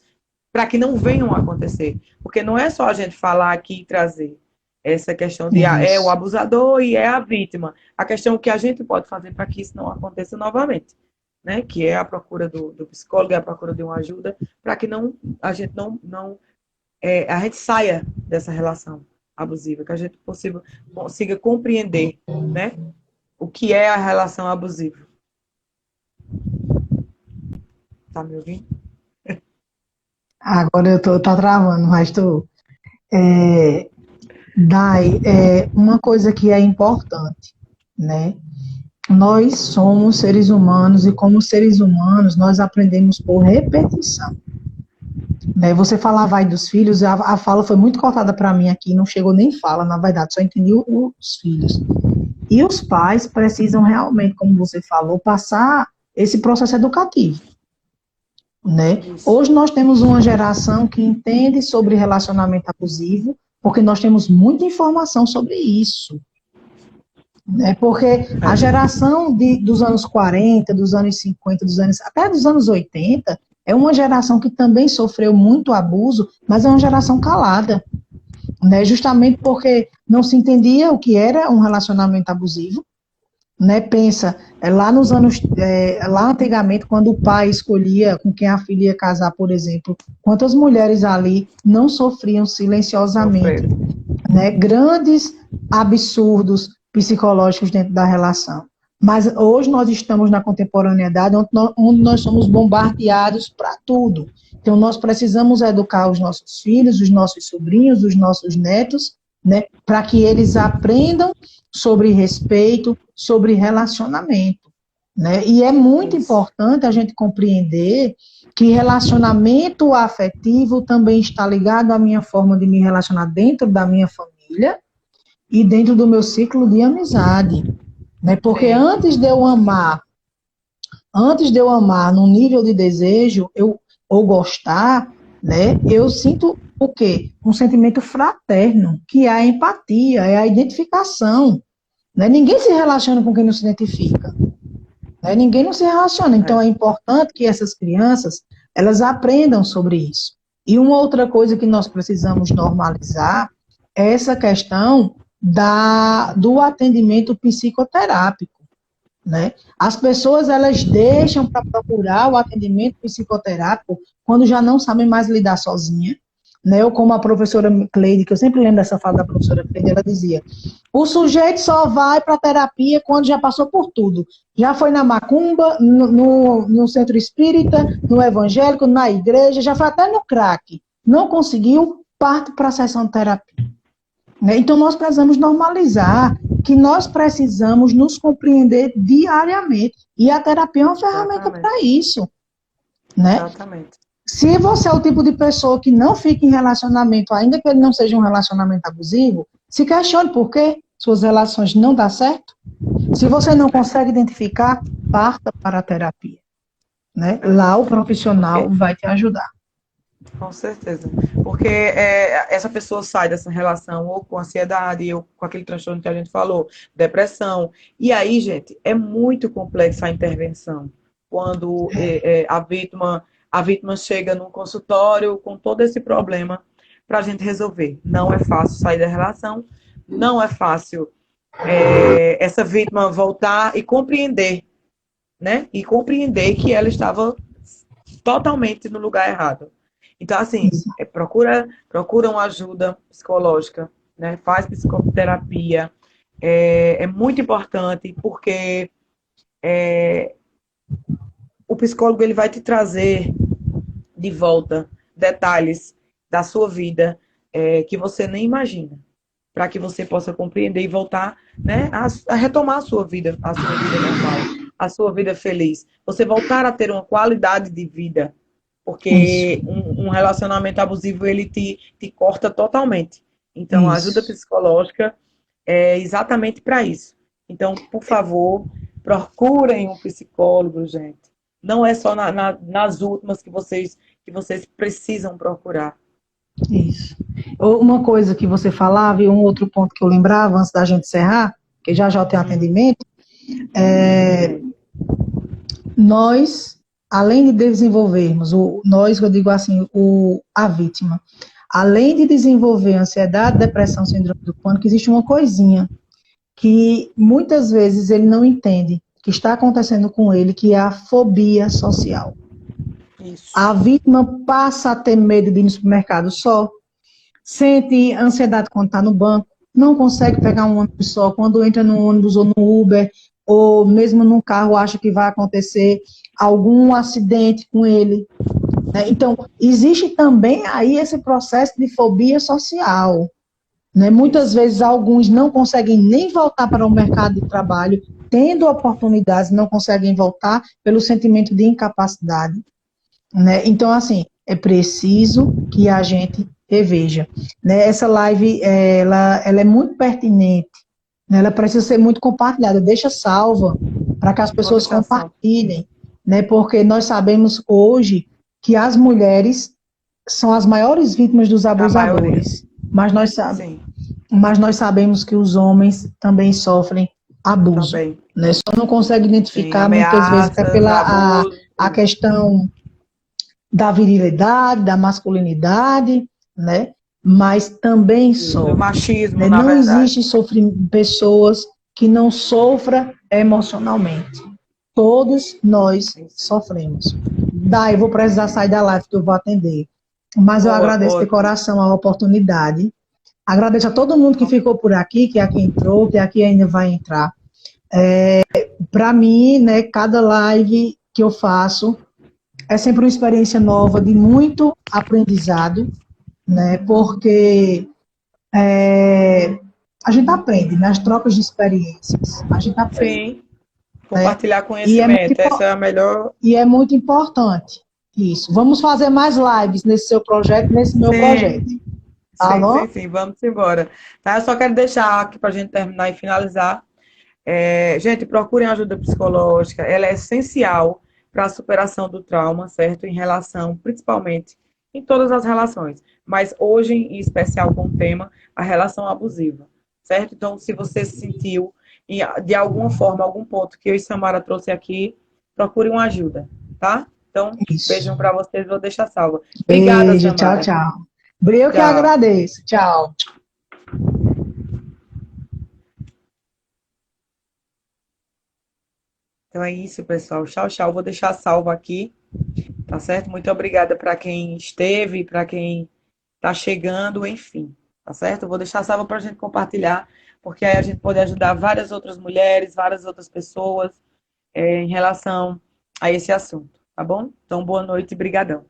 para que não venham a acontecer. Porque não é só a gente falar aqui e trazer essa questão de é o abusador e é a vítima. A questão é o que a gente pode fazer para que isso não aconteça novamente, né? Que é a procura do psicólogo, é a procura de uma ajuda, para que a gente a gente saia dessa relação abusiva, que a gente consiga compreender, né, o que é a relação abusiva. Tá me ouvindo? Agora eu tô travando, mas tô. Dai, uma coisa que é importante, né? Nós somos seres humanos e como seres humanos nós aprendemos por repetição. Né? Você falava aí dos filhos, a fala foi muito cortada para mim aqui, não chegou nem fala, na verdade, só entendi os filhos. E os pais precisam realmente, como você falou, passar esse processo educativo. Né? Hoje nós temos uma geração que entende sobre relacionamento abusivo, porque nós temos muita informação sobre isso. Né? Porque a geração dos anos 40, dos anos 50, até dos anos 80, é uma geração que também sofreu muito abuso, mas é uma geração calada. Né? Justamente porque não se entendia o que era um relacionamento abusivo. Né, pensa, lá antigamente, quando o pai escolhia com quem a filha ia casar, por exemplo, quantas mulheres ali não sofriam silenciosamente, né, grandes absurdos psicológicos dentro da relação. Mas hoje nós estamos na contemporaneidade, onde nós somos bombardeados para tudo. Então nós precisamos educar os nossos filhos, os nossos sobrinhos, os nossos netos, né, para que eles aprendam sobre respeito, sobre relacionamento. Né? E é muito importante a gente compreender que relacionamento afetivo também está ligado à minha forma de me relacionar dentro da minha família e dentro do meu ciclo de amizade. Né? Porque antes de eu amar num nível de desejo, ou gostar, né, eu sinto o quê? Um sentimento fraterno, que é a empatia, é a identificação. Né? Ninguém se relaciona com quem não se identifica. Né? Ninguém não se relaciona. Então, é importante que essas crianças, elas aprendam sobre isso. E uma outra coisa que nós precisamos normalizar é essa questão do atendimento psicoterápico. Né? As pessoas, elas deixam para procurar o atendimento psicoterápico quando já não sabem mais lidar sozinha. Né? Ou como a professora Cleide, que eu sempre lembro dessa fala da professora Cleide, ela dizia, o sujeito só vai para a terapia quando já passou por tudo. Já foi na macumba, no centro espírita, no evangélico, na igreja, já foi até no crack. Não conseguiu, parte para a sessão de terapia. Né? Então nós precisamos normalizar que nós precisamos nos compreender diariamente. E a terapia é uma ferramenta para isso. Né? Exatamente. Se você é o tipo de pessoa que não fica em relacionamento, ainda que ele não seja um relacionamento abusivo, se questione por quê. suas relações não dá certo? Se você não consegue identificar, parta para a terapia, né? Lá o profissional Porque, vai te ajudar. com certeza. Porque essa pessoa sai dessa relação ou com ansiedade, ou com aquele transtorno que a gente falou, depressão. E aí, gente, é muito complexa a intervenção. Quando a vítima chega num consultório com todo esse problema para a gente resolver. Não é fácil sair da relação, não é fácil essa vítima voltar e compreender, né? E compreender que ela estava totalmente no lugar errado. Então, assim, Isso. procura uma ajuda psicológica, né? Faz psicoterapia. É muito importante porque o psicólogo ele vai te trazer de volta detalhes da sua vida que você nem imagina, para que você possa compreender e voltar, né, a retomar a sua vida normal, a sua vida feliz. Você voltar a ter uma qualidade de vida, Isso. porque um relacionamento abusivo ele te corta totalmente. Então, a ajuda Isso. psicológica é exatamente para isso. Então, por favor, procurem um psicólogo, gente. Não é só nas últimas que vocês precisam procurar. Isso. Uma coisa que você falava, e um outro ponto que eu lembrava antes da gente encerrar, que já já tem Hum, atendimento, é, nós, além de desenvolvermos, nós, eu digo assim, a vítima, além de desenvolver ansiedade, depressão, síndrome do pânico, existe uma coisinha que muitas vezes ele não entende que está acontecendo com ele, que é a fobia social. isso. A vítima passa a ter medo de ir no supermercado só, sente ansiedade quando está no banco, não consegue pegar um ônibus só, quando entra no ônibus ou no Uber, ou mesmo no carro, acha que vai acontecer algum acidente com ele. Né? Então, existe também aí esse processo de fobia social. Né? Muitas Isso. vezes, alguns não conseguem nem voltar para o mercado de trabalho, tendo oportunidades, não conseguem voltar pelo sentimento de incapacidade. Né? Então, assim, é preciso que a gente reveja. Né? Essa live, ela é muito pertinente, né? Ela precisa ser muito compartilhada, deixa salva para que as Vou pessoas deixar salvo. compartilhem, né? Porque nós sabemos hoje que as mulheres são as maiores vítimas dos A maioria. abusadores, Sim, mas nós sabemos que os homens também sofrem abuso, também. né? Só não consegue Sim, identificar muitas vezes até ameaças, pela abuso, a tudo. questão da virilidade, da masculinidade, né? Mas também Do sofre. machismo, Né? na Não verdade. existe pessoas que não sofram emocionalmente. Todos nós Isso. sofremos. Daí, eu vou precisar sair da live que eu vou atender. Mas eu Boa, agradeço de ótimo. coração a oportunidade. Agradeço a todo mundo que ficou por aqui, que aqui entrou, que aqui ainda vai entrar. Para mim, né, cada live que eu faço é sempre uma experiência nova, de muito aprendizado, né? Porque a gente aprende nas trocas de experiências, a gente aprende, Sim, né? compartilhar E é muito, conhecimento. Essa é a melhor. e é muito importante isso. Vamos fazer mais lives nesse seu projeto, nesse meu projeto, Sim, tá sim, sim, bom? sim. Vamos embora. Tá? Eu só quero deixar aqui para a gente terminar e finalizar. Gente, procurem ajuda psicológica. Ela é essencial para a superação do trauma, certo? Em relação, principalmente, em todas as relações. Mas hoje, em especial com o tema, a relação abusiva, certo? Então, se você se sentiu, de alguma forma, algum ponto que eu e Samara trouxe aqui, procure uma ajuda, tá? Então, Isso. beijão para vocês, vou deixar salva. Obrigada, Beijo, tchau, Samara. tchau. Eu que Tchau. agradeço. Tchau. Então é isso, pessoal. Tchau, tchau. Vou deixar salvo aqui, tá certo? Muito obrigada para quem esteve, para quem está chegando, enfim, tá certo? Vou deixar salvo para a gente compartilhar, porque aí a gente pode ajudar várias outras mulheres, várias outras pessoas em relação a esse assunto, tá bom? Então, boa noite e brigadão.